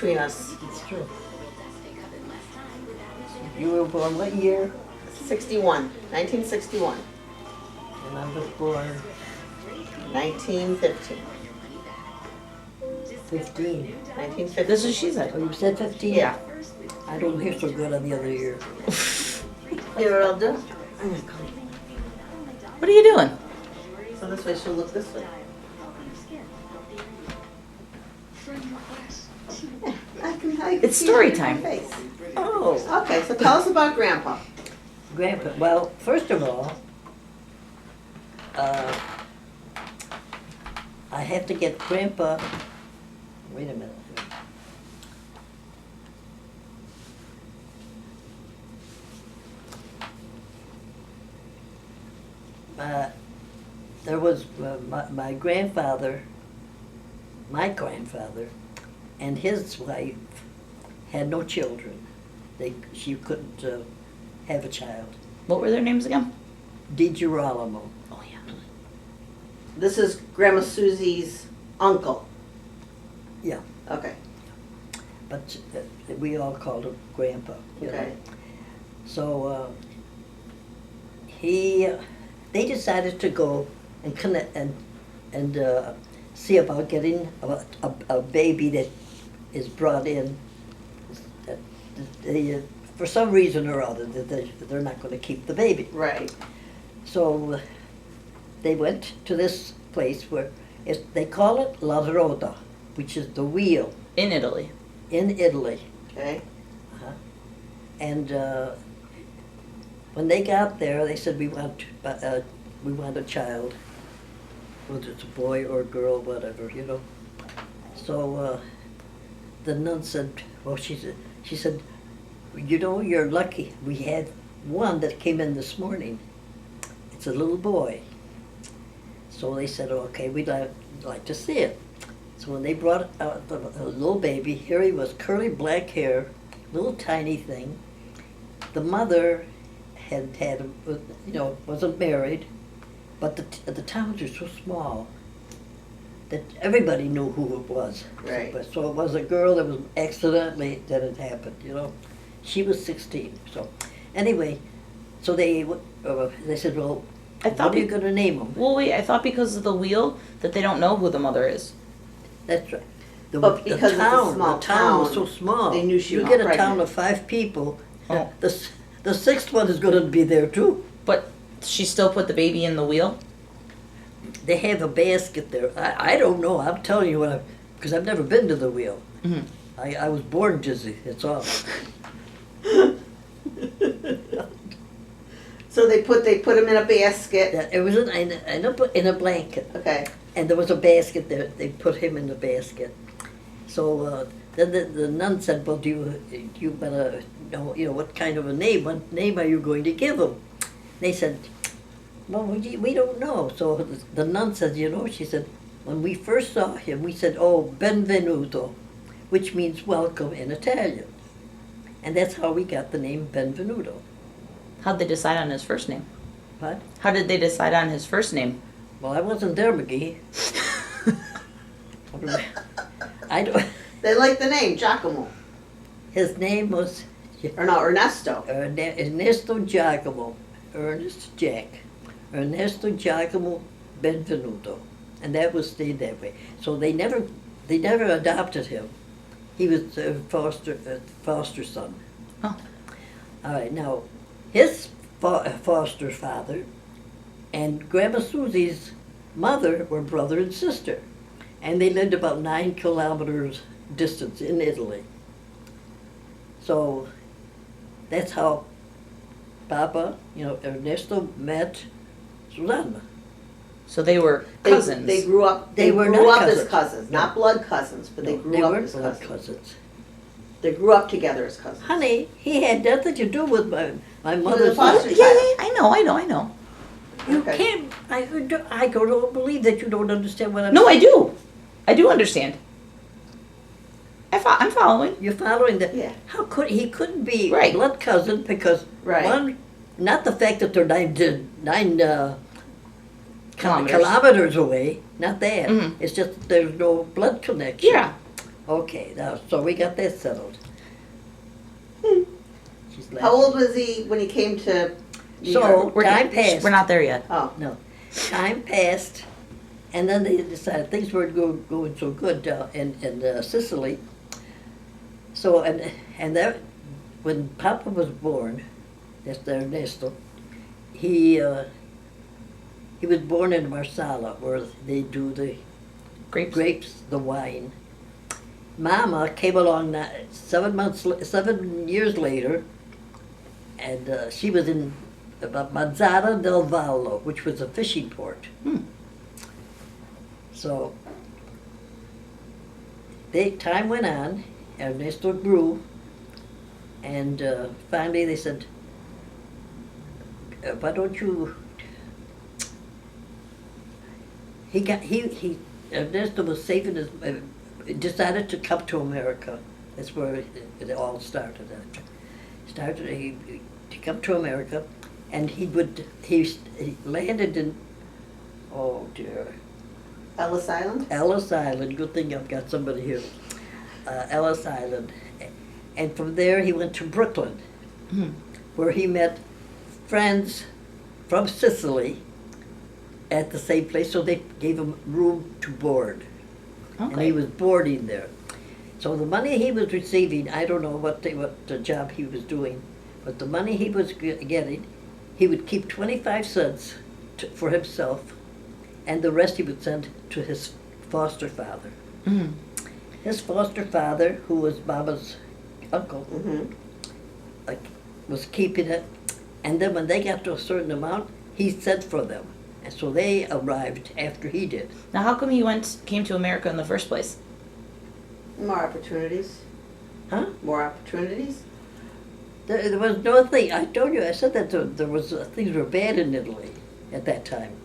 between us. It's true. You were born what year? 61, 1961, And I was born 1915. 15. 1915. This is what she said. Oh, you said 15? Yeah. I don't hear so good on the other ear. You know what I'll do? What are you doing? So this way she'll look this way. I can It's see story it in time. her face. Oh, Okay, so tell us about Grandpa. Grandpa. Well, first of all, I have to get Grandpa. Wait a minute. There was my grandfather, and his wife had no children. She couldn't have a child. What were their names again? DiGirolamo. Oh, yeah. This is Grandma Susie's uncle. Yeah, Okay, but we all called him Grandpa. You know. okay. So they decided to go and connect and see about getting a baby that is brought in. For some reason or other, that they're not going to keep the baby. Right. So they went to this place where they call it La Roda, which is the wheel In Italy. in Italy. Okay. And when they got there, they said, we want a child, whether it's a boy or a girl, whatever, you know. So the nun said, well, she said, you know, you're lucky. We had one that came in this morning. It's a little boy. So they said, okay, we'd like to see it. So when they brought out the little baby, here he was, curly black hair, little tiny thing. The mother wasn't married, but the towns are so small that everybody knew who it was. Right. So it was a girl that was accidentally that it happened, you know. She was 16. So anyway, so they said, well, what are you going to name him? Well, wait, I thought because of the wheel that they don't know who the mother is. That's right. But because it's a small the town was town, so small. they knew she you was get a pregnant. town of 5 people. Oh. The sixth one is going to be there too. But she still put the baby in the wheel? They have a basket there. I don't know. I'm telling you because I've never been to the wheel. Mhm. I was born dizzy. That's all. So they put him in a basket. It was in a blanket, Okay. and there was a basket there. They put him in the basket. So then the nun said, "Well, do you better know what kind of a name? What name are you going to give him?" They said, "Well, we don't know." So the nun said, she said, when we first saw him, we said, "Oh, benvenuto," which means welcome in Italian, and that's how we got the name Benvenuto. How'd they decide on his first name? What? How did they decide on his first name? Well, I wasn't there, McGee. I don't. They like the name Giacomo, His name was or no, Ernesto. Ernesto Giacomo, Ernest Jack, Ernesto Giacomo Benvenuto, and that was stayed that way. So they never adopted him. He was a foster son. Oh. All right, now his foster father and Grandma Susie's mother were brother and sister, and they lived about 9 kilometers distance in Italy. So that's how Papa, Ernesto met Susanna. So they were cousins. They grew up. They were grew not up as cousins. cousins, not blood cousins, but they No, grew up weren't as blood cousins. cousins. They grew up together as cousins. Honey, he had nothing to do with my was a mother's foster life. Yeah, I know. You Okay. can't. I don't believe that you don't understand what I'm No, I saying. do. I do understand. I'm following. You're following that. Yeah. How could he couldn't be Right. blood cousin because Right. one, not the fact that they're nine Kilometers. kilometers away. Not that. Mhm. It's just that there's no blood connection. Yeah. Okay, now, so we got that settled. She's laughing. How old was he when he came to New So, York? time passed. We're not there yet. Oh, No, time passed, and then they decided things weren't going so good in Sicily. So, and that, when Papa was born, that's Ernesto, he was born in Marsala, where they do the Grapes. the wine. Mama came along 7 years later, and she was in Mazzara del Vallo, which was a fishing port. So, time went on, Ernesto grew, and finally they said, why don't you, Ernesto was saving his, decided to come to America. That's where it all started. To come to America, and he landed in, oh dear, Ellis Island? Ellis Island. Good thing I've got somebody here. Ellis Island, and from there he went to Brooklyn, where he met friends from Sicily at the same place. So they gave him room to board, and he was boarding there. So the money he was receiving, I don't know what the job he was doing, but the money he was getting, he would keep 25 cents for himself, and the rest he would send to his foster father. His foster father, who was Mama's uncle, was keeping it, and then when they got to a certain amount, he sent for them, and so they arrived after he did. Now, how come he came to America in the first place? More opportunities. Huh? More opportunities. There was no thing. I told you. I said that there was things were bad in Italy at that time,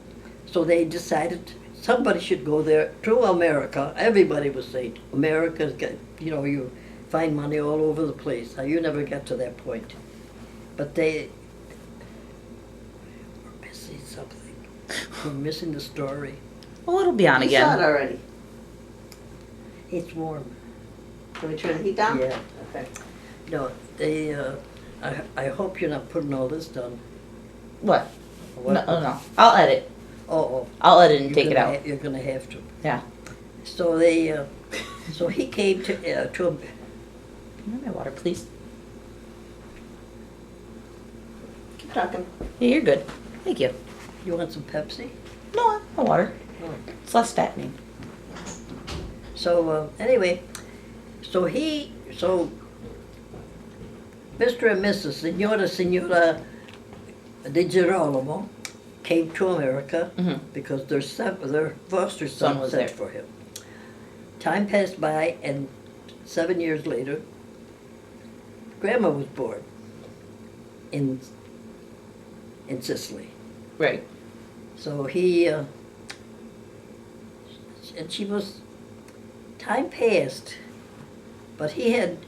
so they decided somebody should go there to America. Everybody was saying America's got, you find money all over the place. Now, you never got to that point, but we're missing something. We're missing the story. Well, it'll be on You saw it again. already. It's warm. Can we turn the heat down? Yeah. Okay. No, they. I hope you're not putting all this down. What? What? No. I'll edit. Oh. I'll edit and take it out. You're gonna have to. Yeah. So they. So he came to. Can you have my water, please? Keep talking. Yeah, you're good. Thank you. You want some Pepsi? No, my water. Oh. It's less fattening. So anyway, so Mr. and Mrs. Senora de Girolamo came to America because their foster son was sent there. for him. Time passed by, and 7 years later, Grandma was born in Sicily. Right. So and she was, time passed, but he had,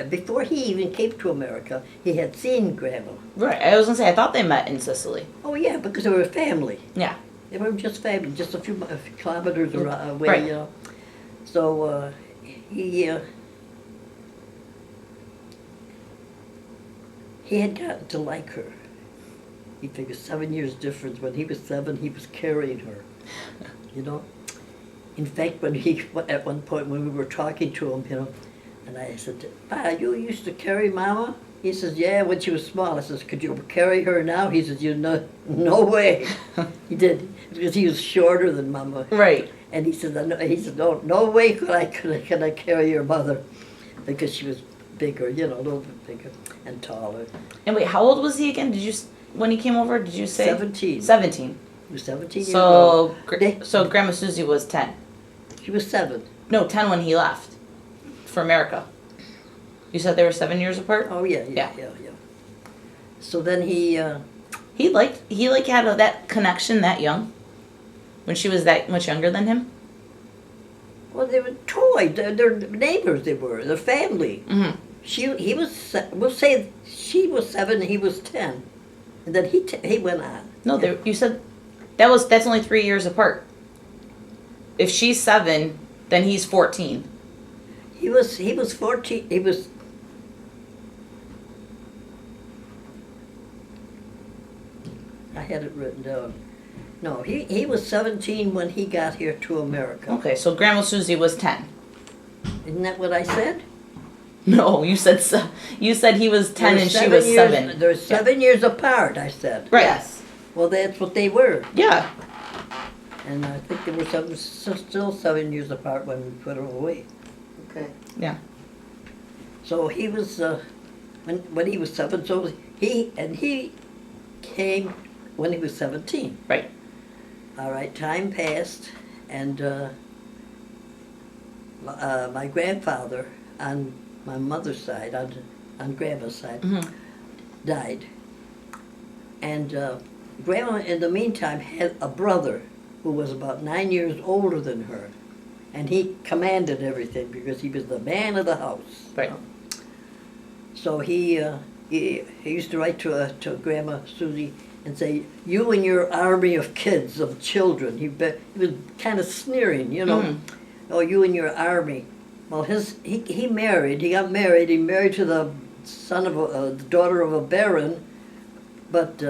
before he even came to America, he had seen Grandma. Right. I was gonna say I thought they met in Sicily. Oh yeah, because they were a family. Yeah. They were just family, just a few kilometers away, Right. So he had gotten to like her. He figured 7 years difference. When he was 7, he was carrying her, In fact, at one point when we were talking to him, and I said, "Pa, you used to carry Mama?" He says, "Yeah, when she was small." I says, "Could you carry her now?" He says, "No way." He did, because he was shorter than Mama. Right. And he said, "No way could I carry your mother," because she was bigger, a little bit bigger and taller. And wait, how old was he again? When he came over, did you say? 17. 17. He was 17 years old. So Grandma Susie was 10. She was 7. No, 10 when he left for America. You said they were 7 years apart? Oh yeah. So then he He had that connection that young? When she was that much younger than him? well, they were toys. They're neighbors. They were. They're family. Mm-hmm. We'll say she was 7 and he was 10, and then he went on. No, you said that's only 3 years apart. If she's 7, then he's 14. He was 14, he was, I had it written down. No, he was 17 when he got here to America. Okay, so Grandma Susie was 10. Isn't that what I said? No, you said you said he was 10 They're and she was 7. They're 7 years apart, I said. Right. Yes. Well, that's what they were. Yeah. And I think they were still 7 years apart when we put them away. Okay. Yeah. So he was, when he was 7, so he came when he was 17. Right. All right, time passed, and my grandfather on my mother's side, on Grandma's side, Mhm. died. And Grandma, in the meantime, had a brother who was about 9 years older than her, and he commanded everything because he was the man of the house. Right. So he used to write to Grandma Susie and say, "You and your army of kids, of children." He was kind of sneering, you know. Mhm. "Oh, you and your army." Well, he got married. He married to the son of the daughter of a baron, but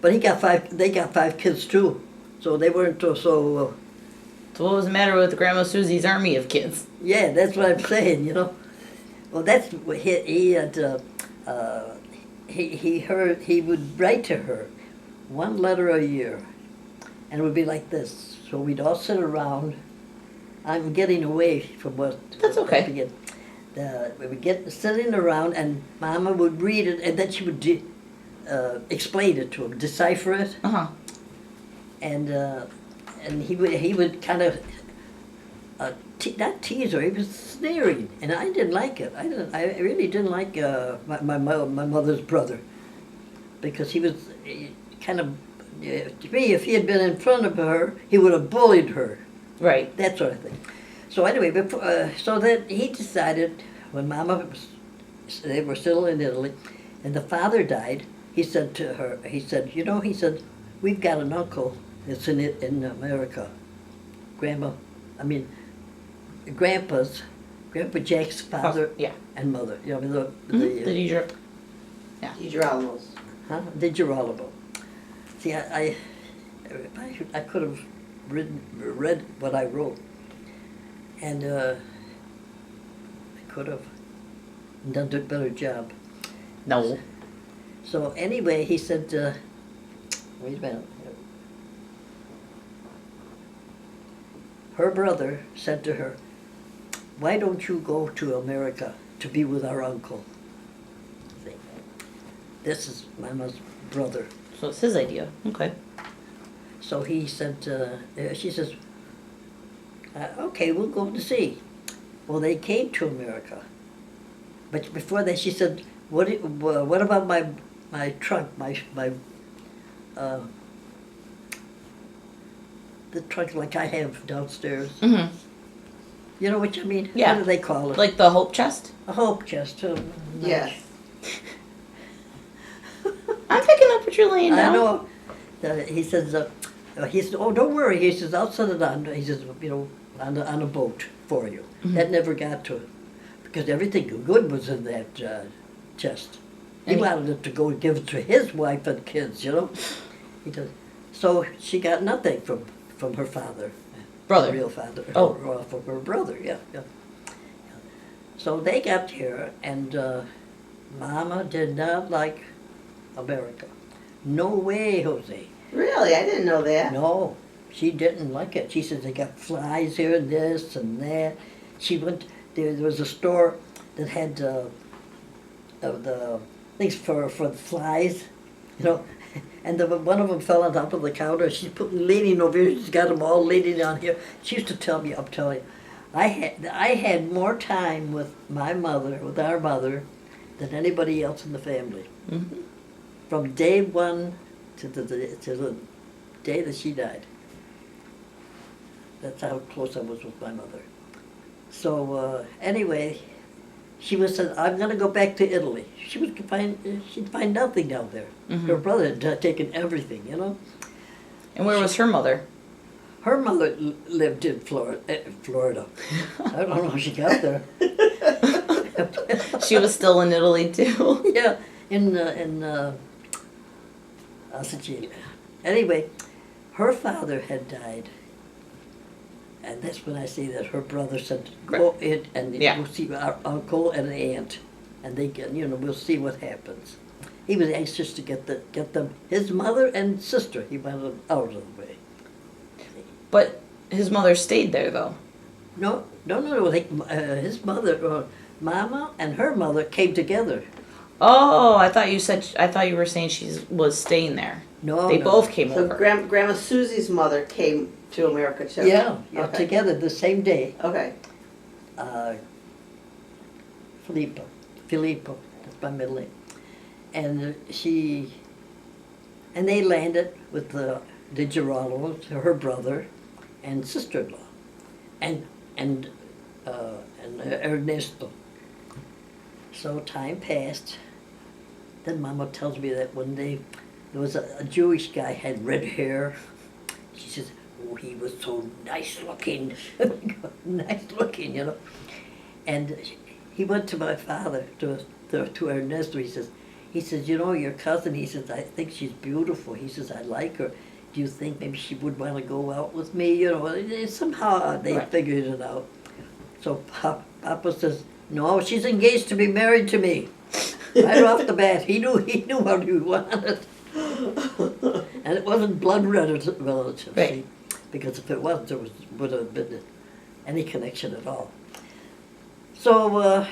he got 5. They got 5 kids too, so they weren't so. So what was the matter with Grandma Susie's army of kids? Yeah, that's what I'm saying, you know. Well, that's what he had. He would write to her 1 letter a year, and it would be like this. So we'd all sit around. I'm getting away from what. That's okay. We would get sitting around, and Mama would read it, and then she would explain it to him, decipher it, Uh-huh. and he would kind of not tease her. He was sneering, and I didn't like it. I really didn't like my mother's brother, because he was kind of to me. If he had been in front of her, he would have bullied her. Right. That sort of thing. So anyway, so then he decided, when Mama they were still in Italy, and the father died. He said to her, he said, "We've got an uncle that's in America, Grandpa Jack's father Yeah. and mother. You know, The Deidre. Di Girolamos. the Girolamo. See, I could have read what I wrote, and I could have done a better job. No. So anyway, he said, wait a minute. Her brother said to her, "Why don't you go to America to be with our uncle?" See, this is Mama's brother. So it's his idea. Okay. So he said, she says, "Okay, we'll go to see." Well, they came to America. But before that, she said, what about my trunk, the trunk like I have downstairs? Mm-hmm. You know what you mean? Yeah. What do they call it? Like the hope chest? A hope chest. Yes. I'm picking up what you're laying I down. know. He says, "Oh, don't worry." He says, "I'll set it on." He says, on a boat for you. Mhm. That never got to it, because everything good was in that chest. He And he- wanted it to go and give it to his wife and kids, you know. He does. So she got nothing from her father, Brother. real father. Oh. Or from her brother. Yeah. So they got here, and Mama did not like America. No way, Jose. Really? I didn't know that. No, she didn't like it. She said they got flies here and this and that. She went, there was a store that had the things for the flies, you know, and one of them fell on top of the counter. She's leaning over here, she's got them all leaning on here. She used to tell me, I'm telling you, I had more time with my mother, with our mother, than anybody else in the family. Mm-hmm. From day one to the day that she died. That's how close I was with my mother. So anyway, she was said, "I'm going to go back to Italy." She'd find nothing down there. Mhm. Her brother had taken everything, you know. And where was her mother? her mother lived in Florida. I don't know how she got there. She was still in Italy too. Yeah, in Sicilia. Anyway, her father had died. And that's when I see that her brother said, go in and Yeah. we'll see our uncle and aunt. And they can, we'll see what happens. He was anxious to get them, his mother and sister, he wanted them out of the way. But his mother stayed there though. No, his mother, Mama and her mother came together. Oh, I thought you were saying she was staying there. No, They no. both came So over. Grandma Susie's mother came to America too? Yeah, Okay. together the same day. Okay. Filippo, that's my middle name. And and they landed with the Girolamos, her brother, and sister-in-law, and Ernesto. So time passed. Then Mama tells me that one day there was a Jewish guy had red hair. She says, "Oh, he was so nice looking, nice looking, And he went to my father, to Ernesto. He says, your cousin. He says, I think she's beautiful. He says, I like her. Do you think maybe she would want to go out with me? Somehow they Right. figured it out. So Papa says, no, she's engaged to be married to me. Right off the bat, he knew what he wanted. And it wasn't blood relative, Right. see, because if it was, would have been any connection at all. So,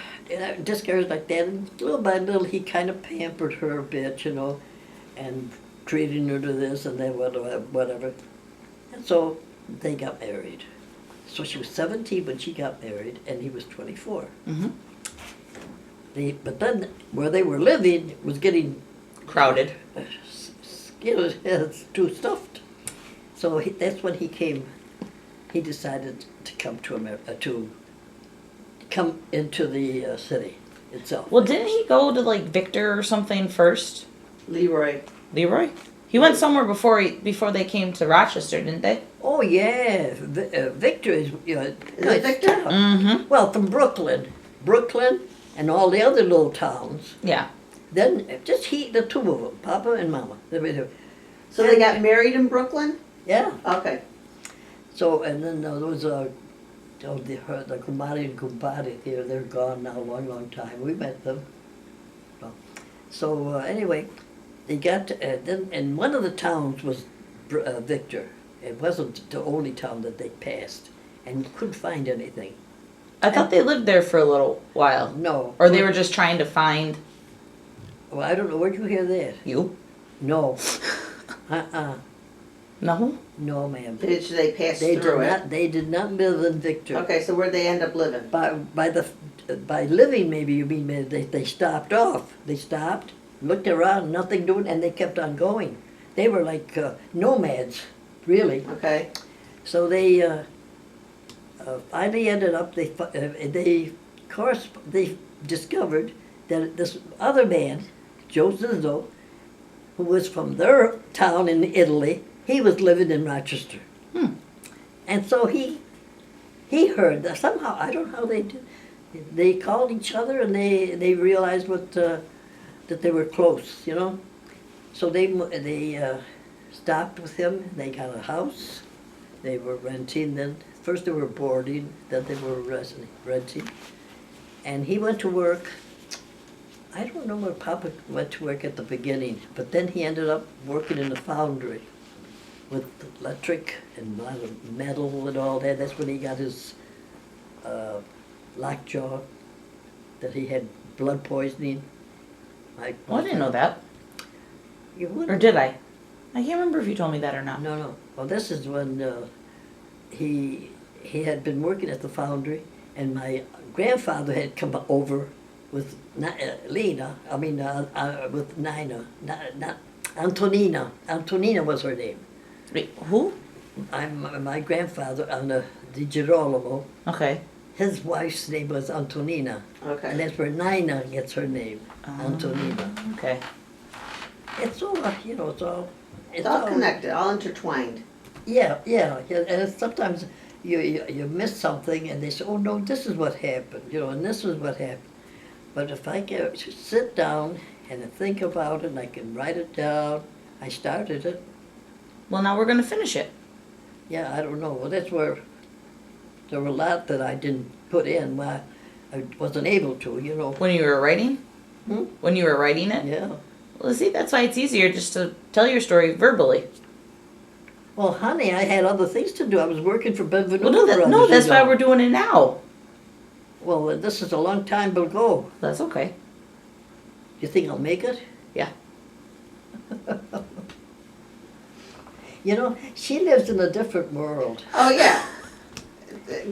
discouraged like that, and little by little, he kind of pampered her a bit, and treating her to this and then whatever. And so they got married. So she was 17 when she got married, and he was 24. Mm-hmm. But then where they were living was getting Crowded. It's too stuffed. So that's when he came. He decided to come to America, to come into the city itself. Well, didn't he go to like Victor or something first? Leroy. Leroy? He went somewhere before they came to Rochester, didn't they? Oh yeah, Victor is. Is it Victor? Mm-hmm. Well, from Brooklyn, and all the other little towns. Yeah. Then just the two of them, Papa and Mama. So they got married in Brooklyn? Yeah. Okay. So and then there was the Kumari and Kumpari here. They're gone now, a long, long time. We met them. So anyway, they got then, and one of the towns was Victor. It wasn't the only town that they passed, and you couldn't find anything. I thought they lived there for a little while. No. Or they were just trying to find Well, I don't know. Where'd you hear that? you. No. No? No, ma'am. Did they pass They through did it? not. They did not live in Victor. Okay, so where'd they end up living? By living, maybe you mean they stopped off. They stopped, looked around, nothing doing, and they kept on going. They were like nomads, really. Okay. So they finally ended up. They discovered that this other man, Josi, who was from their town in Italy, he was living in Rochester. And so he heard that somehow, I don't know how they did. They called each other and they realized that they were close, So they stopped with him. They got a house. They were renting. Then first they were boarding. Then they were renting. And he went to work. I don't know where Papa went to work at the beginning, but then he ended up working in the foundry with electric and a lot of metal and all that. That's when he got his lockjaw, that he had blood poisoning. Oh, I didn't know that. You wouldn't. Or did I? I can't remember if you told me that or not. No. Well, this is when he had been working at the foundry, and my grandfather had come over with Lena. With Nina. Not Antonina. Antonina was her name. Wait, who? My grandfather, Di Girolamo, Okay. his wife's name was Antonina. Okay. And that's where Nina gets her name, Antonina. Okay. It's all, It's all connected, all intertwined. Yeah, and sometimes you miss something and they say, oh no, this is what happened, and this is what happened. But if I can sit down and think about it and I can write it down, I started it. Well, now we're gonna finish it. Yeah, I don't know. Well, that's where there were a lot that I didn't put in. Why I wasn't able to. When you were writing? Hmm? When you were writing it? Yeah. Well, see, that's why it's easier just to tell your story verbally. Well, honey, I had other things to do. I was working for Benvenuto Well, Brothers. no, that's you why know. we're doing it now. Well, this is a long time ago. That's okay. You think I'll make it? Yeah. She lives in a different world. Oh, yeah.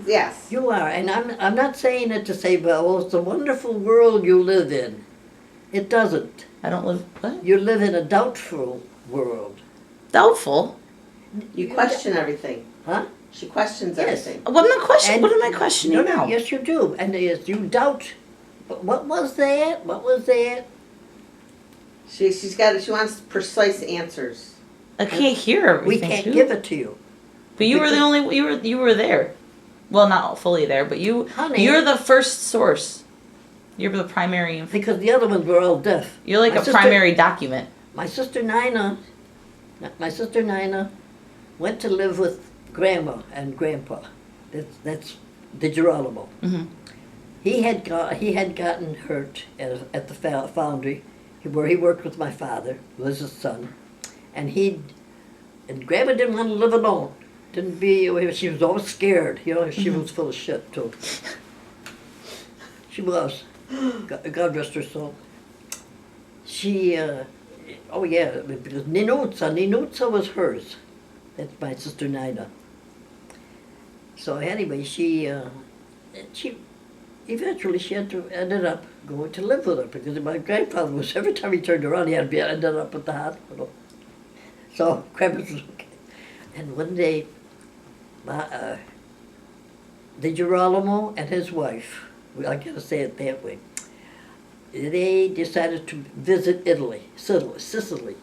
Yes. You are, and I'm not saying it to say, well, it's a wonderful world you live in. It doesn't. I don't live. What? You live in a doubtful world. Doubtful. You question everything. Huh? She questions Yes. everything. What am I questioning? And- What am I questioning No, now? yes, you do. And yes, you doubt. But what was that? What was that? She wants precise answers. I can't hear everything. We can't too. give it to you. But you were the because- only. You were there. Well, not fully there, but you. Honey. You're the first source. You're the primary. Because the other ones were all deaf. You're like My a sister- primary document. My sister Nina went to live with Grandma and Grandpa. That's Di Girolamo. Hmm. He had gotten hurt at the foundry where he worked with my father, was his son, and Grandma didn't want to live alone. She was always scared. She was full of shit too. She was. God rest her soul. She, oh yeah, because Ninuzza was hers. That's my sister Nina. So anyway, she eventually ended up going to live with her because my grandfather was, every time he turned around, he ended up at the hospital. So Grandma was okay. And one day, Di Girolamo and his wife, I gotta say it that way, they decided to visit Sicily,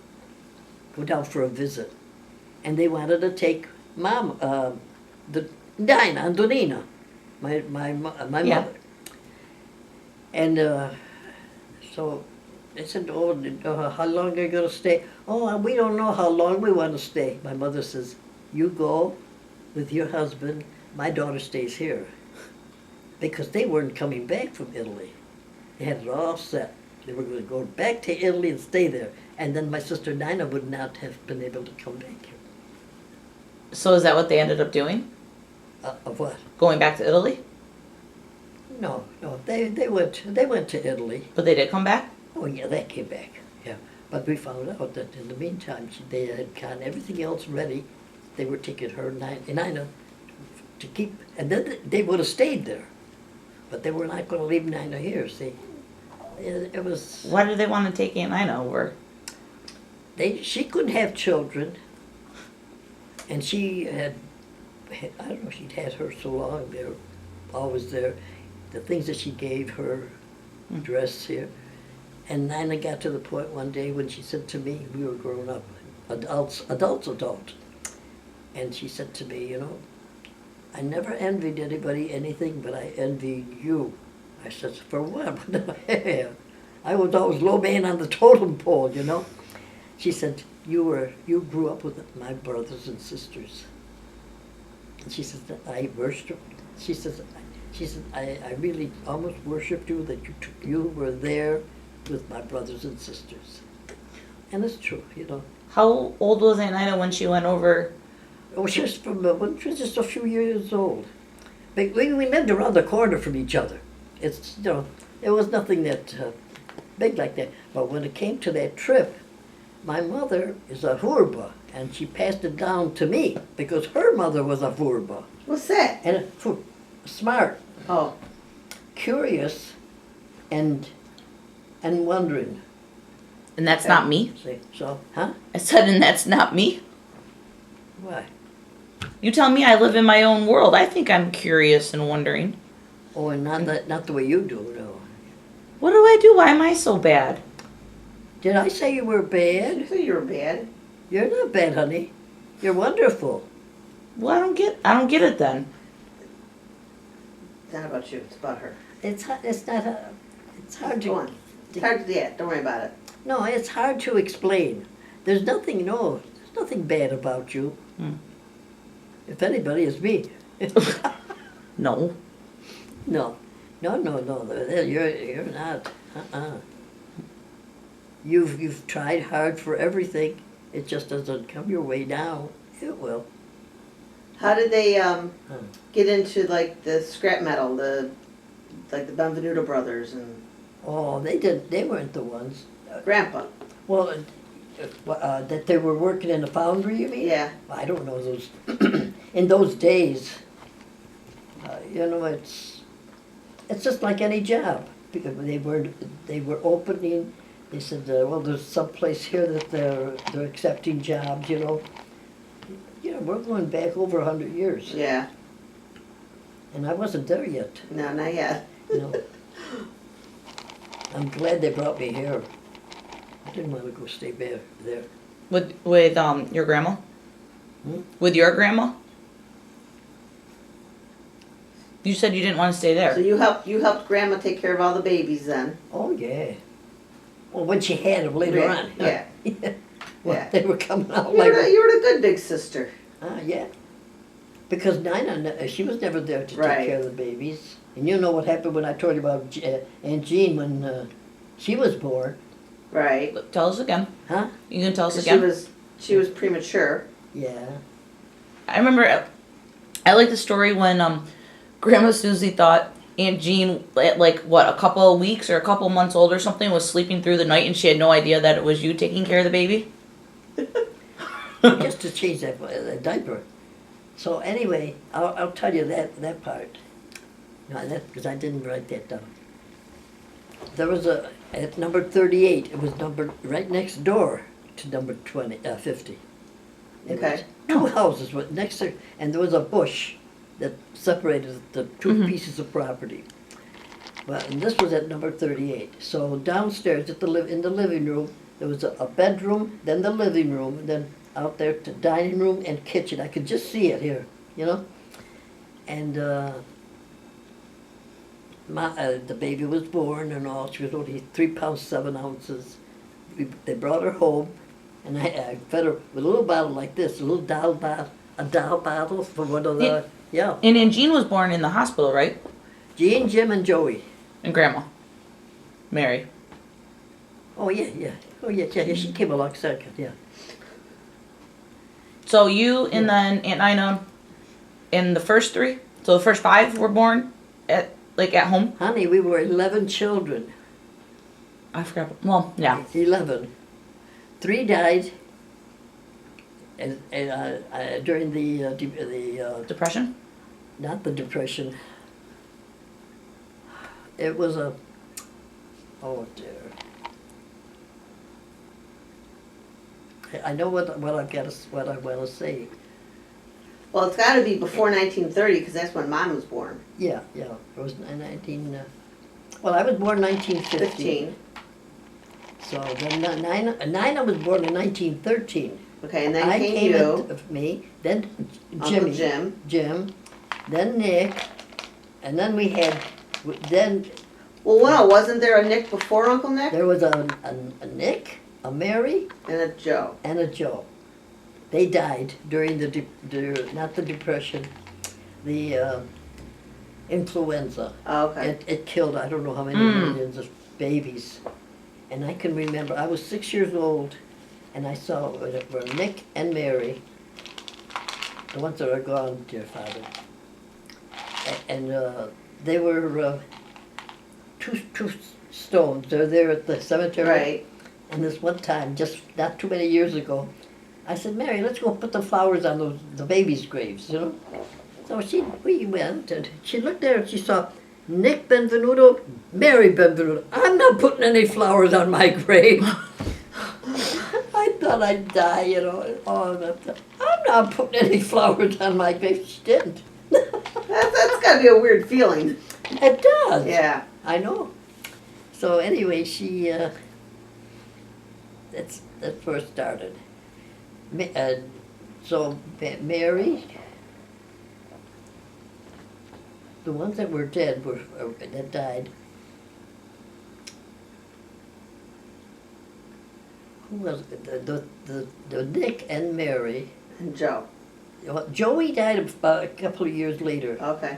go down for a visit. And they wanted to take Antonina, my mother. Yeah. And so they said, oh, how long are you going to stay? Oh, we don't know how long we want to stay. My mother says, you go with your husband, my daughter stays here. Because they weren't coming back from Italy. They had it all set. They were going to go back to Italy and stay there. And then my sister Nina would not have been able to come back here. So is that what they ended up doing? Of what? Going back to Italy? No. They went to Italy. But they did come back? Oh yeah, they came back. Yeah. But we found out that in the meantime they had gotten everything else ready. They were taking her Nina to keep, and then they would have stayed there. But they were not going to leave Nina here. See, it was. Why did they want to take Aunt Nina over? She couldn't have children, and she had I don't know, she'd had her so long, they were always there. The things that she gave her, dress here. And Nina got to the point one day when she said to me, we were growing up, adults, and she said to me, I never envied anybody anything, but I envied you. I said, for what? I was always low man on the totem pole, She said, you grew up with my brothers and sisters. And she says, I worshiped. She says, I really almost worshipped you that you were there with my brothers and sisters. And it's true, How old was Aunt Nina when she went over? Oh, she was when she was just a few years old. But we lived around the corner from each other. It's, it was nothing that big like that. But when it came to that trip, my mother is a Hurba, and she passed it down to me because her mother was a Hurba. What's that? And smart, Oh. curious, and wondering. And that's not me? See, so, huh? I said, and that's not me? Why? You tell me I live in my own world. I think I'm curious and wondering. Oh, and not the way you do, no. What do I do? Why am I so bad? Did I say you were You bad? say you were bad. You're not bad, honey. You're wonderful. Well, I don't get it then. It's not about you, it's about her. It's not, it's hard Go to, on. It's hard to, yeah, don't worry about it. no, it's hard to explain. There's nothing, no, there's nothing bad about you. Hmm. If anybody, it's me. No. No, you're not, You've tried hard for everything, it just doesn't come your way now, it will. How did they, get into like the scrap metal, like the Benvenuto brothers and Oh, they weren't the ones. Grandpa? Well, that they were working in a foundry, you mean? Yeah. I don't know those, in those days, it's just like any job. Because they were opening, they said, well, there's some place here that they're accepting jobs, you know. We're going back over 100 years, Yeah. and I wasn't there yet, No, not yet. you know. I'm glad they brought me here. I didn't want to go stay there. With your grandma? Hmm? With your grandma? You said you didn't want to stay So there. you helped Grandma take care of all the babies then? Oh, yeah. Well, when she had them later on. Yeah. Well, Yeah. they were coming out You like, were a good big sister. yeah. Because Nina, she was never there to Right. take care of the babies. And you know what happened when I told you about Aunt Jean when she was born, Right. Tell us again. huh? You can tell us She again? was premature. Yeah. I remember, I like the story when Grandma Susie thought Aunt Jean, at like, what, a couple of weeks or a couple of months old or something, was sleeping through the night and she had no idea that it was you taking care of the baby? Just to change that diaper. So anyway, I'll tell you that part. No, because I didn't write that down. There was at number 38, it was numbered right next door to number 50. It was Okay. two houses were next to, and there was a bush that separated the two Mhm. pieces of property. Well, and this was at number 38. So downstairs in the living room, there was a bedroom, then the living room, and then out there to dining room and kitchen. I could just see it here, you know? And the baby was born and all. She was only 3 pounds 7 ounces. They brought her home, and I fed her with a little bottle like this, a little doll bottle from one of the, yeah. And Aunt Jean was born in the hospital, right? Jean, Jim, and Joey. And Grandma. Mary. Oh, yeah. Oh, yeah, she came along second, yeah. So you and then Aunt Nina and the first three? So the first 5 were born at home? Honey, we were 11 children. I forgot. Well, yeah. 11. 3 died during the Depression? not the Depression. It was oh dear. I know what I want to say. Well, it's got to be before 1930 because that's when Mom was born. Yeah. It was 19. Well, I was born 1915. 15. So then Nina was born in 1913. Okay, and then I came came you, at me, then Uncle Jim. Jim, then Nick, and then we had, then Well, no, wasn't there a Nick before Uncle Nick? there was a Nick, a Mary, And a Joe. and a Joe. They died during not the Depression, the influenza. Oh, okay. It killed I don't know how many millions of babies. And I can remember, I was 6 years old, and I saw it were Nick and Mary, the ones that are gone, dear Father. And they were two stones. They're there at the cemetery. Right. And this one time, just not too many years ago, I said, Mary, let's go put the flowers on the babies' graves, you know? So we went, and she looked there and she saw Nick Benvenuto, Mary Benvenuto. I'm not putting any flowers on my grave. I thought I'd die, you know. Oh, I'm not putting any flowers on my grave. She didn't. That's got to be a weird feeling. It does. Yeah. I know. So anyway, that first started. So Mary, the ones that were dead that died. Who was it? The Nick and Mary. And Joe. Well, Joey died about a couple of years later. Okay.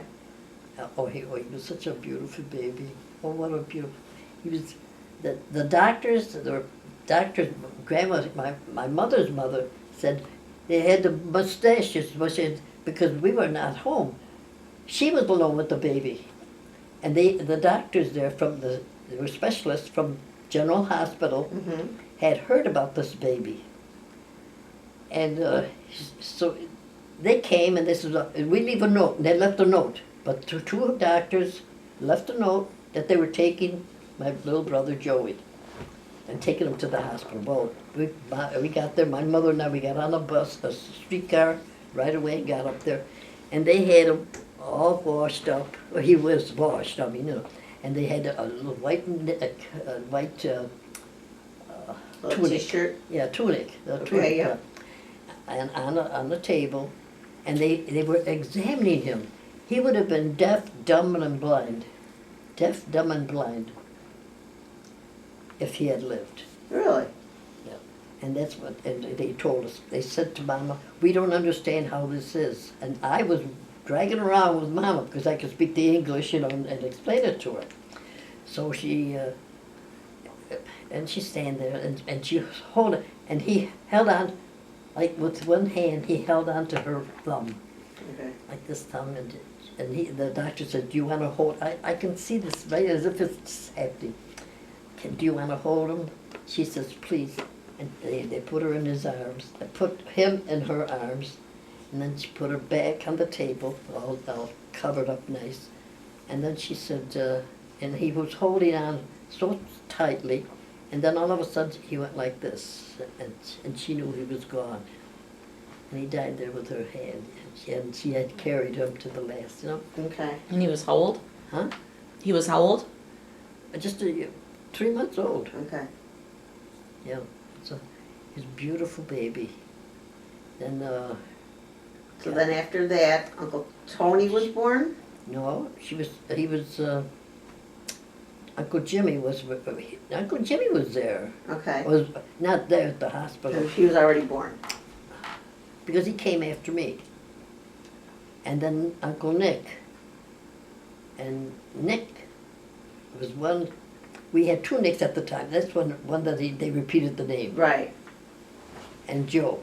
He was such a beautiful baby. Oh, what a beautiful. He was, the doctors, grandma, my mother's mother said they had the mustaches, because we were not home. She was alone with the baby. And the doctors there they were specialists from General Hospital, Mm-hmm. had heard about this baby. And so they came and they said, we leave a note, and they left a note. But two doctors left a note that they were taking my little brother Joey and taking him to the hospital. Well, we got there, my mother and I, we got on a bus, a streetcar, right away, got up there. And they had him all washed up. Well, he was washed, and they had a little white Little tunic. t-shirt. Yeah, tunic. Okay, yeah. And on the table, and they were examining him. He would have been deaf, dumb, and blind. Deaf, dumb, and blind. If he had lived. Really? Yeah. And that's what and they told us. They said to Mama, we don't understand how this is. And I was dragging around with Mama because I could speak the English, and explain it to her. So she, and she's standing there, and she was holding, and he held on, like with one hand, he held on to her thumb, Okay. like this thumb, and the doctor said, do you want to hold, I can see this right as if it's happening. Do you want to hold him? She says, please. And they put her in his arms. They put him in her arms, and then she put her back on the table, all covered up nice. And then she said, and he was holding on so tightly, and then all of a sudden he went like this, and she knew he was gone. And he died there with her hand, and she had carried him to the last, Okay. And he was how old? Huh? He was how old? Just 3 months old. Okay. Yeah, so his beautiful baby. Then, So then after that, Uncle Tony was born? no, he was, Uncle Jimmy was there. Okay. Was not there at the hospital, So he was already born. because he came after me. And then Uncle Nick. And Nick was one, we had two Nicks at the time. That's one that they repeated the name. Right. And Joe.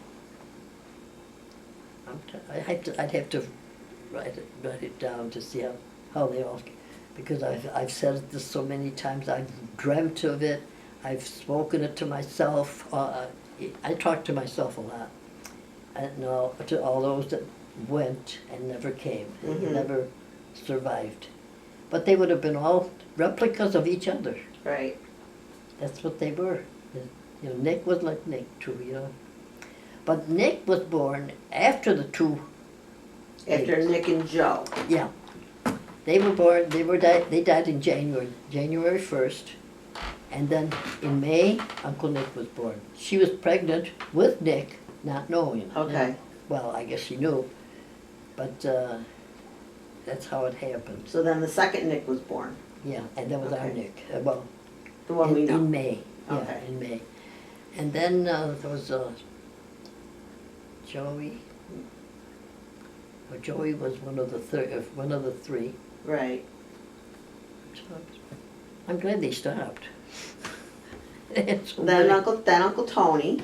I'd have to write it down to see how they all, because I've said this so many times. I've dreamt of it. I've spoken it to myself. I talk to myself a lot. And to all those that went and never came, Mhm. never survived. But they would have been all replicas of each other. Right. That's what they were. Nick was like Nick too, But Nick was born after the two. After Nick and Joe. Yeah. They were born, they died in January 1st. And then in May, Uncle Nick was born. She was pregnant with Nick, not knowing. Okay. Well, I guess she knew, but that's how it happened. So then the second Nick was born. Yeah, and that was our Okay. Nick. The one we know. In May. Okay. Yeah, in May. And then there was Joey. Joey was one of the three. Right. I'm glad they stopped. It's so Then many. Uncle Tony.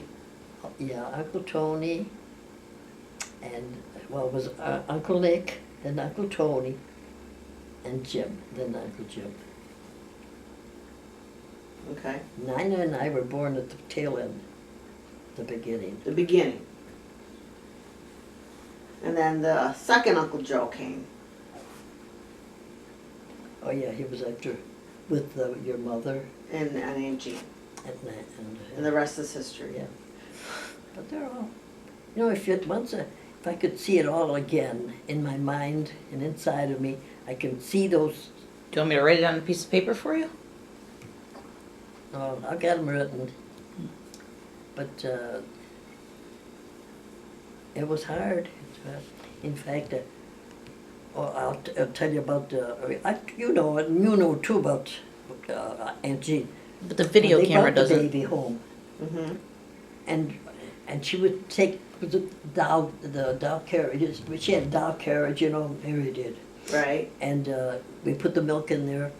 Yeah, Uncle Tony, and it was Uncle Nick, then Uncle Tony, and Jim, then Uncle Jim. Okay. Nina and I were born at the tail end, the beginning. The beginning. And then the second Uncle Joe came. Oh yeah, he was after, with your mother And Aunt Jean. And the rest is history. Yeah. But they're all, if I could see it all again in my mind and inside of me, I can see those. Do you want me to write it on a piece of paper for you? I've got them written, but it was hard. In fact, I'll tell you about, you know it, and you know too about Aunt Jean. But the video When camera they brought the doesn't. baby home, Mm-hmm. and she would take the doll carriages, but she had a doll carriage, you know, Mary did. Right. And we put the milk in there,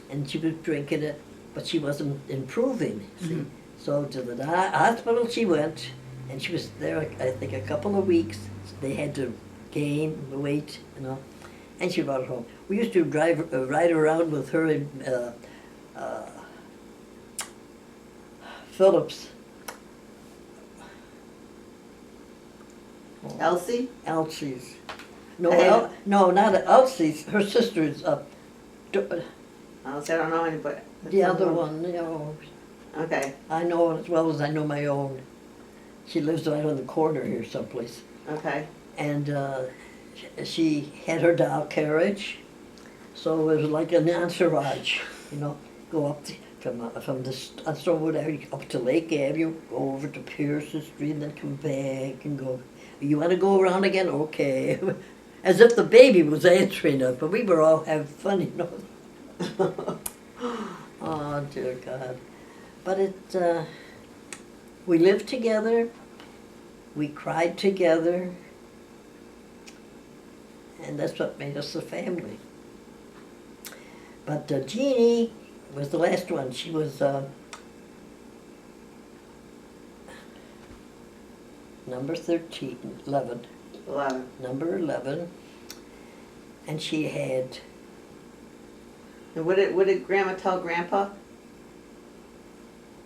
and she was drinking it, but she wasn't improving, see. Mhm. So to the hospital she went, and she was there, I think, a couple of weeks. They had to gain the weight, you know, and she brought it home. We used to ride around with her in Phillips. Elsie? Elsie's. No, Hey. no, not Elsie's. Her sister's Elsie, I don't know anybody. the other one, you know. Okay, I know her as well as I know my own. She lives right on the corner here someplace. okay. And she had her doll carriage, so it was like an entourage, you know, go up from the Stonwood Avenue up to Lake Avenue, go over to Pearson Street, and then come back and go. You want to go around again? Okay. As if the baby was answering us, but we were all having fun, you know. Oh, dear God. But we lived together, we cried together, and that's what made us a family. But Jeannie was the last one. She was number 11, 11. number 11, and she had, And what did Grandma tell Grandpa?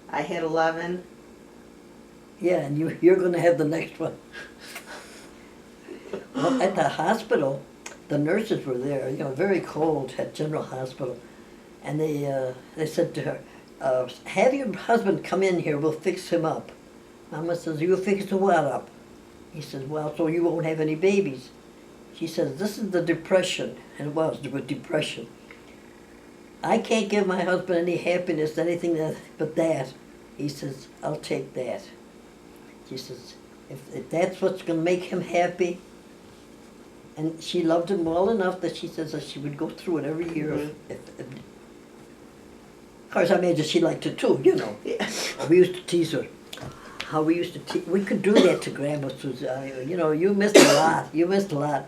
I had 11. yeah, and you're going to have the next one. Well, at the hospital, the nurses were there, you know, very cold at General Hospital, and they said to her, have your husband come in here, we'll fix him up. Mama says, you'll fix the what up? He says, well, so you won't have any babies. She says, this is the depression, and it was depression. I can't give my husband any happiness, anything but that. He says, I'll take that. She says, if that's what's going to make him happy. And she loved him well enough that she says that she would go through it every year. Mhm. Of course, I imagine she liked it too, you know. Yeah. We used to tease her. How we used to tease, we could do that to Grandma Susan. You know, you missed a lot, you missed a lot.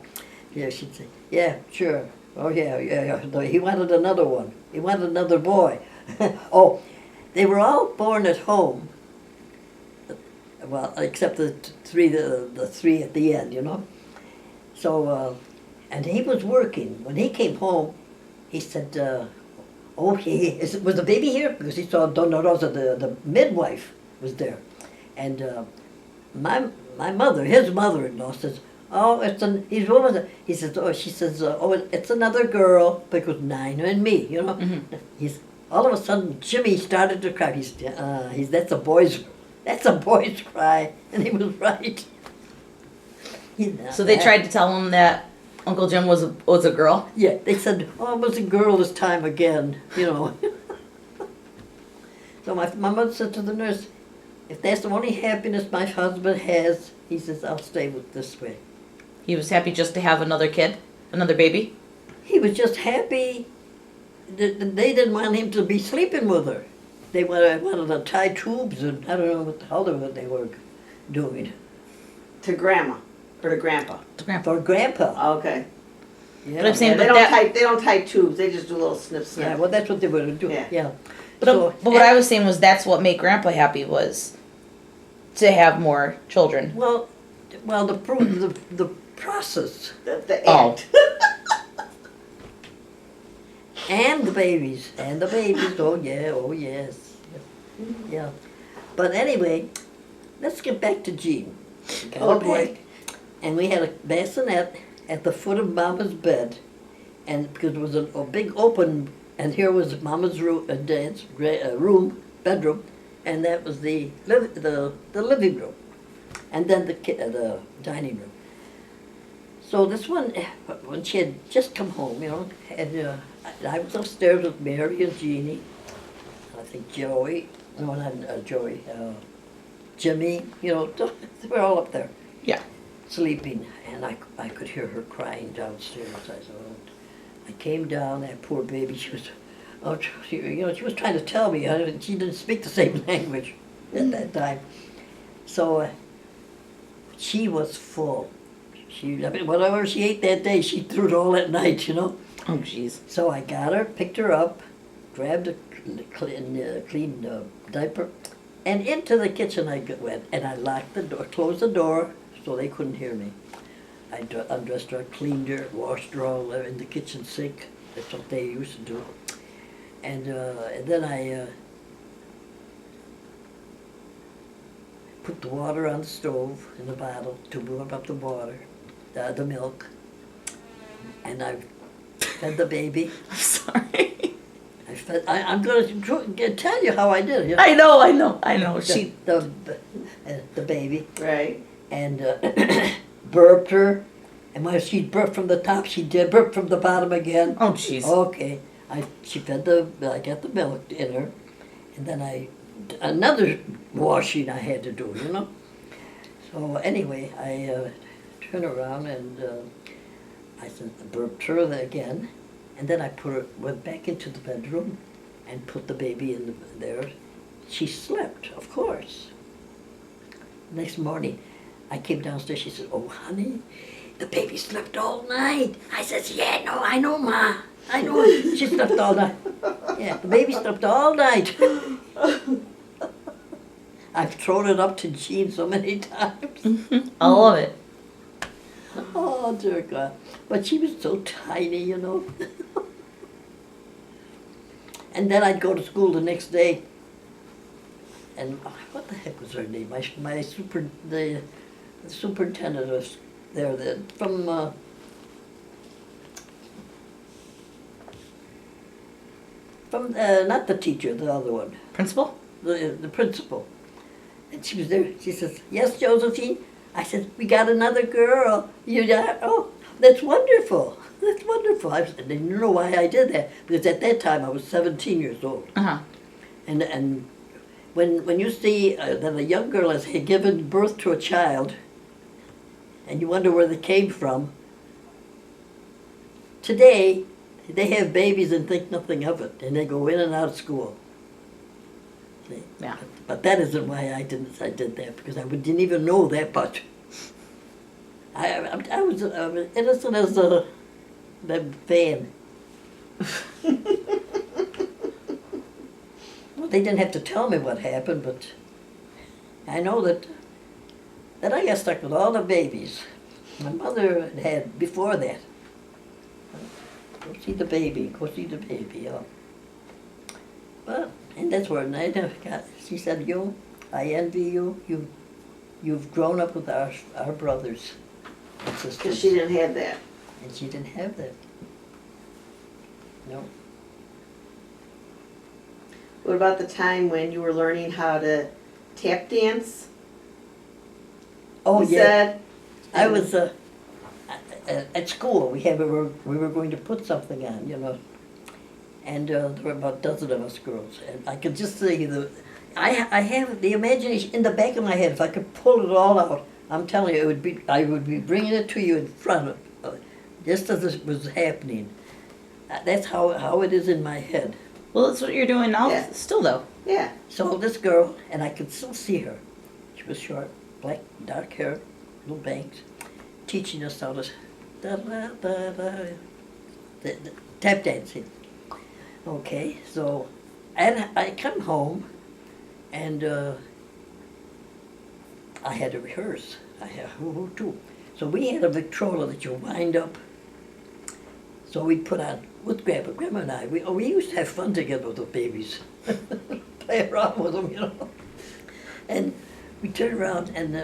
Yeah, she'd say, yeah, sure. Oh, yeah. No, he wanted another one. He wanted another boy. Oh, they were all born at home. Well, except the three at the end, you know. So, and he was working. When he came home, he said, oh, was the baby here? Because he saw Donna Rosa, the midwife, was there. And my mother, his mother-in-law, says, oh, he says, oh, she says, oh, it's another girl, because Nina and me, you know. Mm-hmm. All of a sudden, Jimmy started to cry. That's a boy's cry, and he was right. So they tried to tell him that Uncle Jim was a girl. Yeah, they said, oh, it was a girl this time again, you know. So my mother said to the nurse, if that's the only happiness my husband has, he says, I'll stay with this way. He was happy just to have another kid, another baby. He was just happy. They didn't want him to be sleeping with her. They wanted to tie tubes, and I don't know what the hell they were doing. To Grandma or to Grandpa. To Grandpa. For Grandpa. Okay. Yeah. But I'm saying, Yeah, but they don't tie tubes. They just do little snip snip. Yeah, well, that's what they were doing. Yeah. Yeah. But, So, but what I was saying was that's what made Grandpa happy was to have more children. well, the process The Oh. act. and the babies. Oh yeah, oh yes, yeah. But anyway, let's get back to Jean. We got a Okay. break, and we had a bassinet at the foot of Mama's bed, and because it was a big open, and here was Mama's room, Dad's room, bedroom, and that was the living room, and then the dining room. So this one, when she had just come home, you know, and I was upstairs with Mary and Jeannie, I think Joey, no, not Joey, Jimmy, you know, we're all up there. Yeah. sleeping, and I could hear her crying downstairs. I said, oh. I came down, that poor baby, she was, oh, she was trying to tell me, she didn't speak the same language at that time. So she was full. I mean, whatever she ate that day, she threw it all that night, Oh, jeez. So I got her, picked her up, grabbed a clean diaper, and into the kitchen I went, and I locked the door, closed the door, so they couldn't hear me. I undressed her, cleaned her, washed her all in the kitchen sink. That's what they used to do. And then I put the water on the stove in the bottle to warm up the water, the milk, and I fed the baby. I'm sorry. I'm going to tell you how I did it. I know. The baby. Right. And burped her, and when she burped from the top, she did burp from the bottom again. Oh, jeez. Okay, I got the milk in her, and then another washing I had to do, So anyway, I turned around and I burped her again, and then I went back into the bedroom and put the baby in there. She slept, of course. Next morning, I came downstairs, she said, oh, honey, the baby slept all night. I said, yeah, no, I know, Ma. I know, she slept all night. Yeah, the baby slept all night. I've thrown it up to Jean so many times. I love it. Oh, dear God. But she was so tiny, And then I'd go to school the next day, and what the heck was her name? The superintendent was there then, from not the teacher, the other one, Principal? the principal. And she was there. She says, yes, Josephine. I said, we got another girl. Oh, that's wonderful. That's wonderful. I didn't know why I did that, because at that time I was 17 years old. Uh-huh. And when you see that a young girl has given birth to a child, and you wonder where they came from, today they have babies and think nothing of it, and they go in and out of school. See? Yeah. But that isn't why I did that, because I didn't even know that much. I was innocent as that fan. Well, they didn't have to tell me what happened, but I know that I got stuck with all the babies. My mother had before that. Go see the baby, oh. Well, and that's where I got, she said, I envy you, you've grown up with our brothers and sisters. Because she didn't have that. And she didn't have that. No. What about the time when you were learning how to tap dance? Oh, You yeah. said? I was at school. We were going to put something on, and there were about a dozen of us girls, and I could just see I have the imagination in the back of my head. If I could pull it all out, I'm telling you, I would be bringing it to you in front of, just as it was happening. That's how it is in my head. Well, that's what you're doing now, Yeah. still though. Yeah. So this girl, and I could still see her. She was short, black, dark hair, little bangs, teaching us how to the tap dancing. Okay, so I come home, and I had to rehearse. I had who too. So we had a Victrola that you wind up. So we put on with Grandma and I. We used to have fun together with the babies, play around with them, And we turned around, and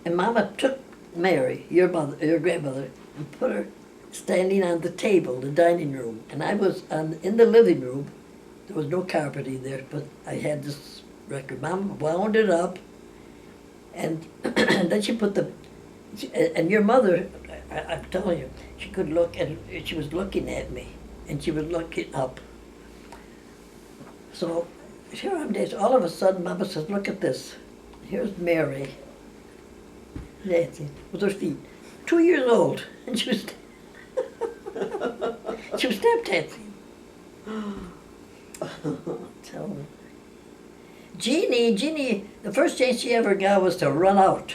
and Mama took Mary, your grandmother, and put her standing on the table, the dining room, and I was in the living room. There was no carpeting there, but I had this record. Mama wound it up, and then she put and your mother, I'm telling you, she could look, and she was looking at me, and she was looking up. So here I'm dancing. All of a sudden, Mama says, look at this. Here's Mary, dancing with her feet. 2 years old, and she was step dancing. So, Jeannie, the first chance she ever got was to run out.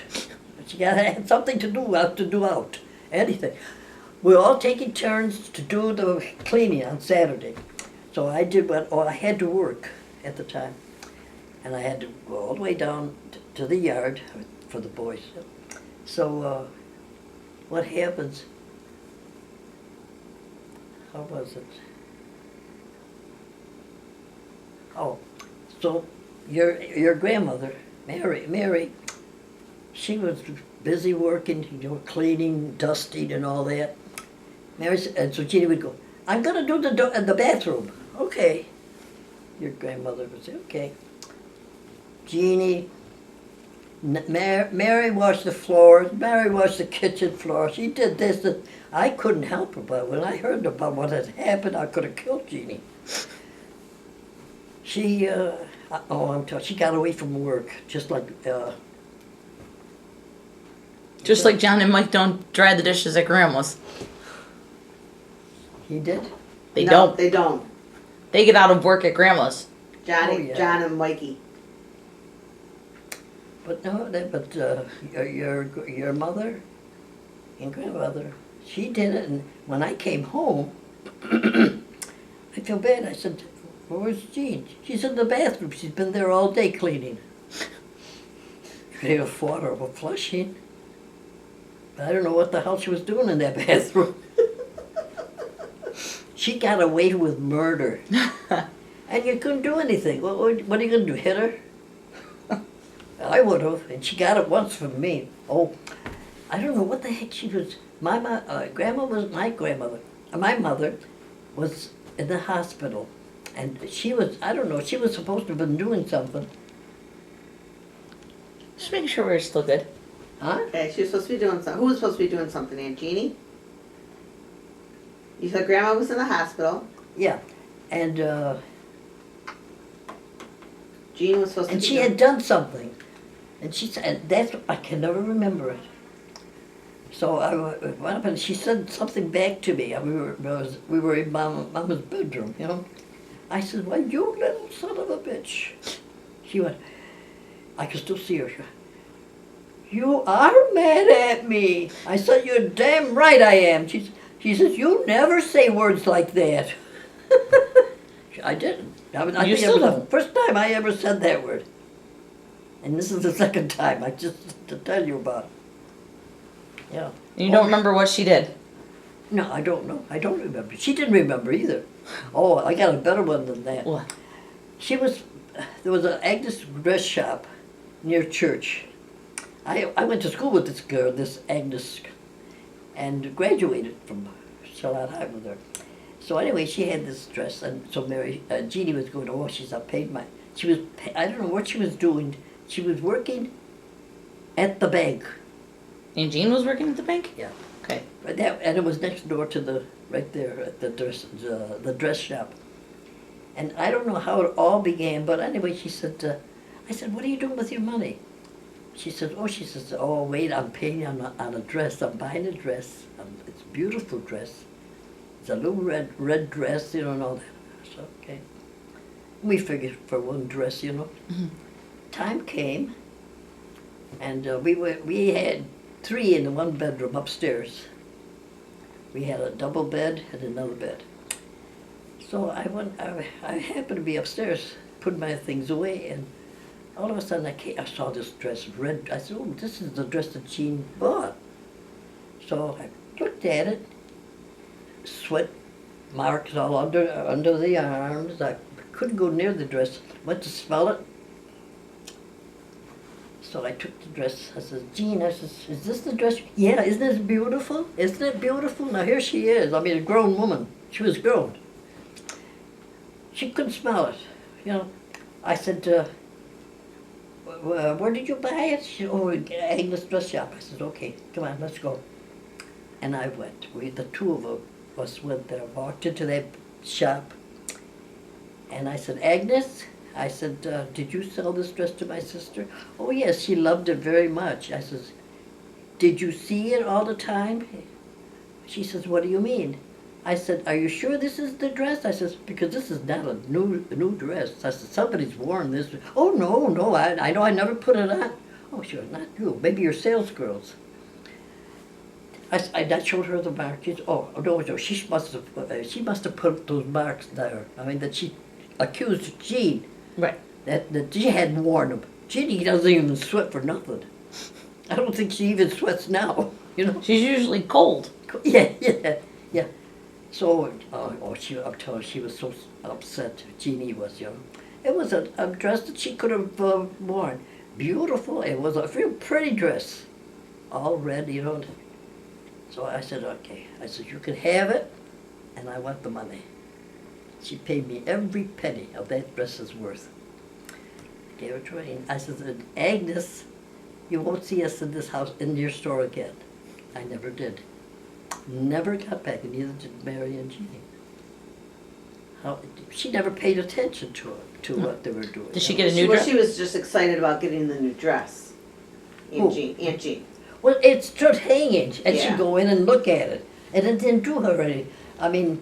She had something to do out, anything. We were all taking turns to do the cleaning on Saturday. So I did I had to work at the time. And I had to go all the way down to the yard for the boys. So what happens, how was it? Oh, so your grandmother, Mary, she was busy working, cleaning, dusting and all that. Mary said, and so Jeannie would go, I'm gonna do the bathroom. Okay. Your grandmother would say, okay. Jeannie, Mary washed the floors, Mary washed the kitchen floor. She did this. I couldn't help her, but when I heard about what had happened, I could have killed Jeannie. She, she got away from work, just like John and Mike don't dry the dishes at Grandma's. he did. They No, don't. they don't. They get out of work at Grandma's. Johnny, Oh, yeah. John and Mikey. But no, your mother and grandmother, she did it, and when I came home, I feel bad. I said, where's Jean? She's in the bathroom. She's been there all day cleaning. They have water over flushing. I don't know what the hell she was doing in that bathroom. She got away with murder. And you couldn't do anything. What are you going to do, hit her? I would have, and she got it once from me. Oh, I don't know what the heck she was. Grandma was my grandmother. My mother was in the hospital, and she was, I don't know, she was supposed to have been doing something. Just making sure we're still good. Huh? Okay, she was supposed to be doing something. Who was supposed to be doing something, Aunt Jeannie? You said Grandma was in the hospital. Yeah, and Jean was supposed to be she doing... had done something, and she said, I can never remember it. So what happened? She said something back to me. We were in Mama's bedroom, you know. I said, "Well, you little son of a bitch." She went. I could still see her. She went, "You are mad at me." I said, "You're damn right I am." She says, "You never say words like that." I didn't. I think it was the first time I ever said that word. And this is the second time, just to tell you about it. Yeah. And you don't remember what she did? No, I don't know. I don't remember. She didn't remember either. Oh, I got a better one than that. What? There was an Agnes dress shop near church. I went to school with this girl, this Agnes, and graduated from Charlotte High with her. So anyway, she had this dress, and so Jeannie was going, oh, she's a paid my. I don't know what she was doing. She was working at the bank. And Jean was working at the bank? Yeah. Okay. And it was next door to right there at the dress shop. And I don't know how it all began, but anyway, she said, I said, "What are you doing with your money?" She says, "Oh, wait, I'm paying on a dress. I'm buying a dress. It's a beautiful dress. It's a little red dress, and all that." I said, okay. We figured for one dress, Mm-hmm. Time came, and we had 3 in the one bedroom upstairs. We had a double bed and another bed. So I happened to be upstairs, putting my things away, and all of a sudden I saw this dress, red. I said, "Oh, this is the dress that Jean bought." So I looked at it, sweat marks all under the arms. I couldn't go near the dress. Went to smell it. So I took the dress. I said, "Jean," I said, "is this the dress?" "Yeah, isn't this beautiful? Isn't it beautiful?" Now here she is. I mean, a grown woman. She was grown. She couldn't smell it, I said, "Where did you buy it?" She said, "Oh, Agnes dress shop." I said, "Okay, come on, let's go." And I went. The 2 of us went there, walked into that shop, and I said, "Agnes," I said, "Did you sell this dress to my sister?" "Oh, yes, she loved it very much." I says, did you see it all the time? She says, what do you mean? I said, are you sure this is the dress? I says, because this is not a new dress. I said, somebody's worn this. Oh, no, I know I never put it on. Oh, sure, not you. Maybe your sales girls. I showed her the marks. Oh, no, she must have put those marks there. I mean, that she accused Jean. Right. That she hadn't worn them. Jeannie doesn't even sweat for nothing. I don't think she even sweats now, you know. She's usually cold. Yeah. So, I'm telling you, she was so upset. Jeannie was, you know. It was a dress that she could have worn. Beautiful. It was a real pretty dress. All red, you know. So I said, okay. I said, you can have it, and I want the money. She paid me every penny of that dress's worth. Gave it to her, and I said, Agnes, you won't see us in this house, in your store again. I never did. Never got back, and neither did Mary and Jeannie. She never paid attention to what they were doing. Did she get a new dress? She was just excited about getting the new dress. Aunt Jean. Well, it stood hanging, and Yeah. she'd go in and look at it, and it didn't do her any. I mean,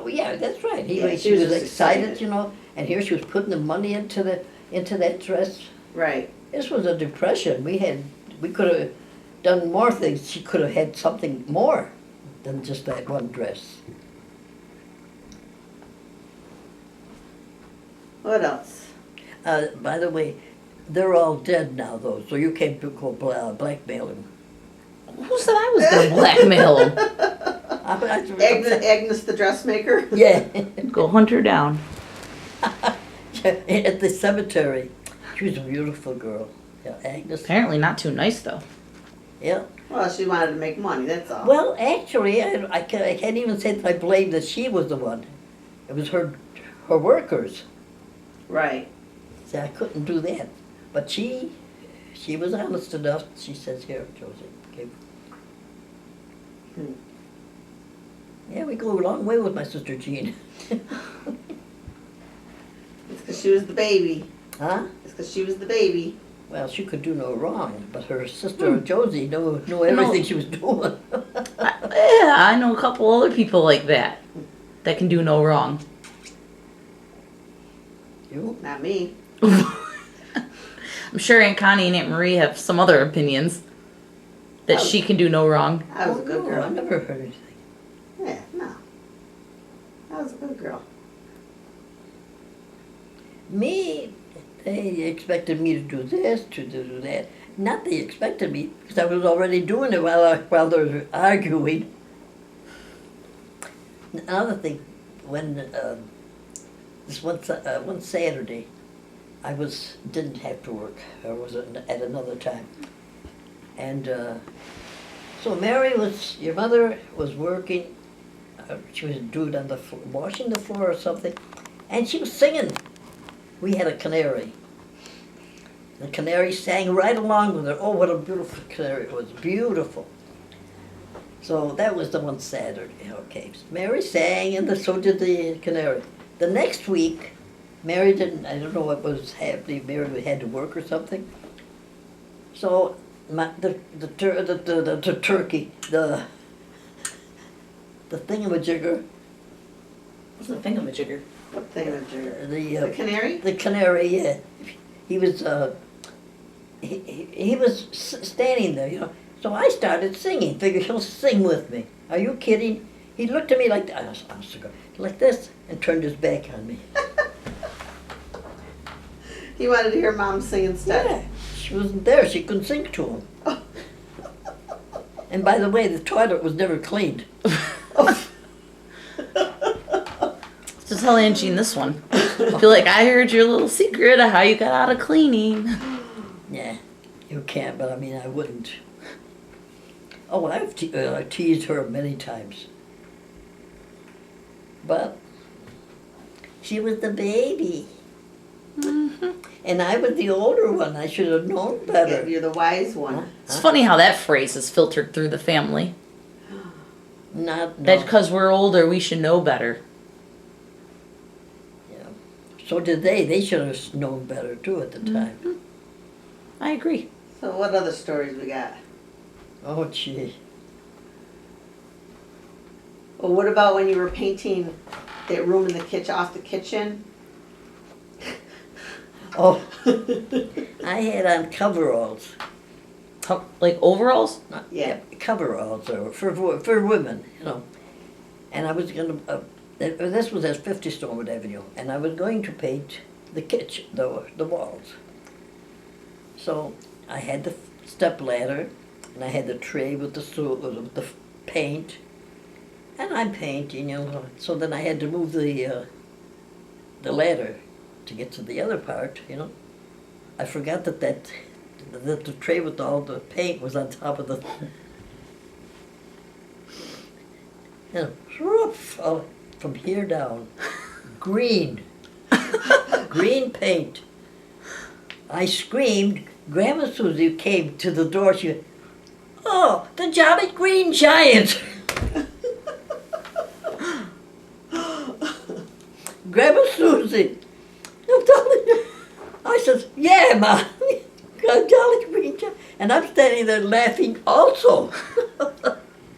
yeah, that's right. Yeah, She was just excited, you know, and here she was putting the money into that dress. Right. This was a depression. We could have done more things. She could have had something more than just that one dress. What else? By the way, they're all dead now, though, so you can't go blackmail them. Who said I was going to blackmail him? Agnes the dressmaker? Yeah. Go hunt her down. At the cemetery. She was a beautiful girl. Yeah, Agnes. Apparently not too nice, though. Yeah. Well, she wanted to make money, that's all. Well, actually, I can't even say that I blame that she was the one. It was her workers. Right. See, I couldn't do that. But she was honest enough. She says, here, Josie. Okay. Hmm. Yeah, we go a long way with my sister Jean. It's because she was the baby. Huh? It's because she was the baby. Well, she could do no wrong, but her sister Josie knew everything she was doing. Yeah, I know a couple other people like that can do no wrong. You? Not me. I'm sure Aunt Connie and Aunt Marie have some other opinions that she can do no wrong. I was a good No, I girl. never heard anything. Yeah, no. I was a good girl. Me, they expected me to do this, to do that. Not they expected me, because I was already doing it while they were arguing. Another thing, when this one Saturday, I didn't have to work. I was at another time, and so your mother was working. She was doing on the floor, washing the floor or something, and she was singing. We had a canary. The canary sang right along with her. Oh, what a beautiful canary it was. Beautiful. So that was the one Saturday. Okay. Mary sang, and so did the canary. The next week, Mary didn't, I don't know what was happening. Mary had to work or something. So the turkey, the thingamajigger. What's a thingamajigger? What thingamajigger? The canary? The canary, yeah. He was he was standing there, you know. So I started singing. Figured he'll sing with me. Are you kidding? He looked at me like like this, and turned his back on me. He wanted to hear Mom sing instead. Yeah, she wasn't there. She couldn't sing to him. And by the way, the toilet was never cleaned. So tell Aunt Jean this one. I feel like I heard your little secret of how you got out of cleaning. Yeah, you can't, but I mean, I wouldn't. Oh, I've teased her many times. But she was the baby. Mm-hmm. And I was the older one. I should have known Yeah, better. you're the wise one. Huh? It's funny how that phrase is filtered through the family. Not, That no. because we're older, we should know better. Yeah. So did they. They should have known better, too, at the time. I agree. So what other stories we got? Oh, gee. Well, what about when you were painting that room in the kitchen, off the kitchen? Oh, I had on coveralls. Like overalls? Yeah. Coveralls for women, you know. And I was gonna, this was at 50 Stormwood Avenue, and I was going to paint the kitchen, the walls. So I had the step ladder, and I had the tray with the paint, and I'm painting, you know. So then I had to move the ladder to get to the other part, you know. I forgot that the tray with all the paint was on top of the, you know, from here down, green, green paint. I screamed. Grandma Susie came to the door. She went, "Oh, the Jolly Green Giant!" Grandma Susie. I'm telling you. I said, "Yeah, Ma, Jolly Green Giant," and I'm standing there laughing also.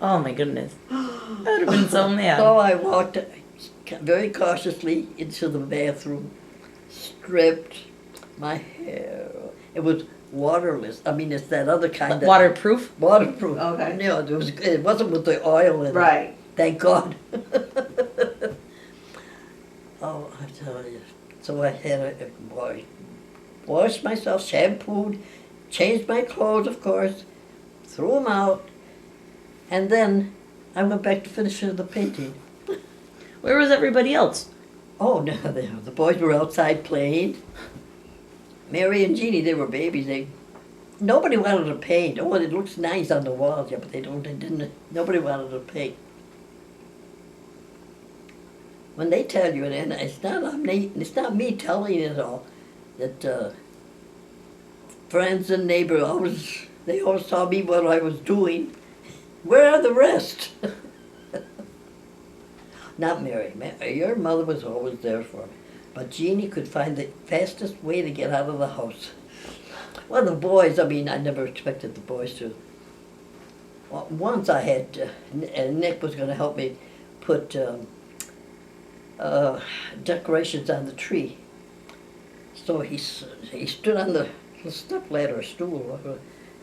Oh my goodness. I would have been so mad. So I walked very cautiously into the bathroom, stripped my hair. It was waterless. I mean, it's that other kind that Waterproof? waterproof. Okay. No, it wasn't with the oil in it. Right. Thank God. Oh, I tell you. So I had washed myself, shampooed, changed my clothes, of course, threw them out, and then I went back to finish the painting. Where was everybody else? Oh, no, the boys were outside playing. Mary and Jeannie, they were babies. Nobody wanted to paint. Oh, it looks nice on the walls, yeah, but they didn't. Nobody wanted to paint. When they tell you, and it's not me telling it all, that friends and neighbors they always saw me what I was doing. Where are the rest? Not Mary. Your mother was always there for me. But Jeannie could find the fastest way to get out of the house. Well, the boys, I mean, I never expected the boys to. Well, once I had, Nick was going to help me put decorations on the tree. So he stood on the step ladder or stool, whatever.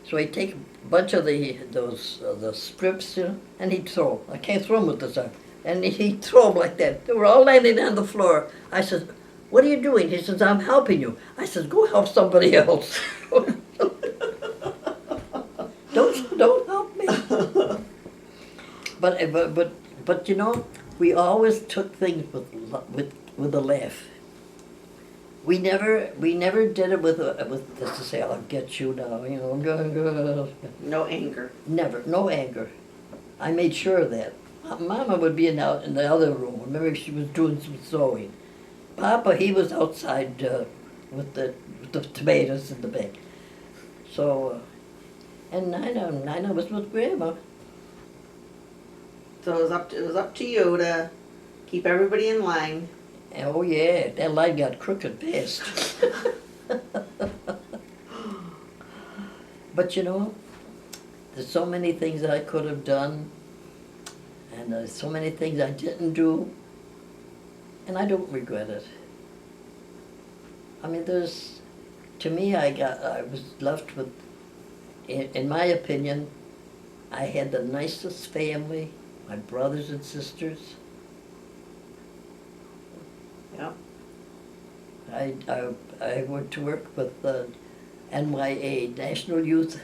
So he'd take a bunch of the strips, you know, and he'd throw. I can't throw them with this arm. And he'd throw them like that. They were all landing on the floor. I said, "What are you doing?" He says, "I'm helping you." I said, "Go help somebody else." Don't help me. But you know, we always took things with a laugh. We never did it with just to say, "I'll get you now," you know. No anger. Never, no anger. I made sure of that. Mama would be in the other room. Remember, she was doing some sewing. Papa, he was outside with the tomatoes in the bag. So, and Nina was with Grandma. So it was up to you to keep everybody in line. Oh yeah, that line got crooked fast. But you know, there's so many things that I could have done, and there's so many things I didn't do, and I don't regret it. I mean, to me, I was left with, in my opinion, I had the nicest family, my brothers and sisters. Yeah. I went to work with the NYA, National Youth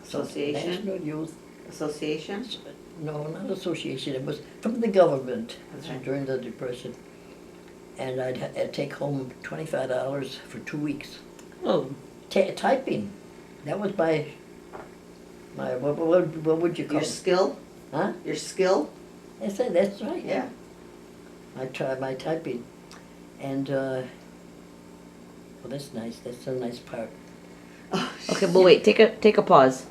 Association? National Youth, Association? no, not association, it was from the government. That's right. During the Depression. And I'd take home $25 for 2 weeks. Oh, Typing, that was my what would you call Your it? skill? Huh? Your skill? That's right, Yeah. I tried my typing, and well, that's nice. That's a nice part. okay, but wait, take a pause.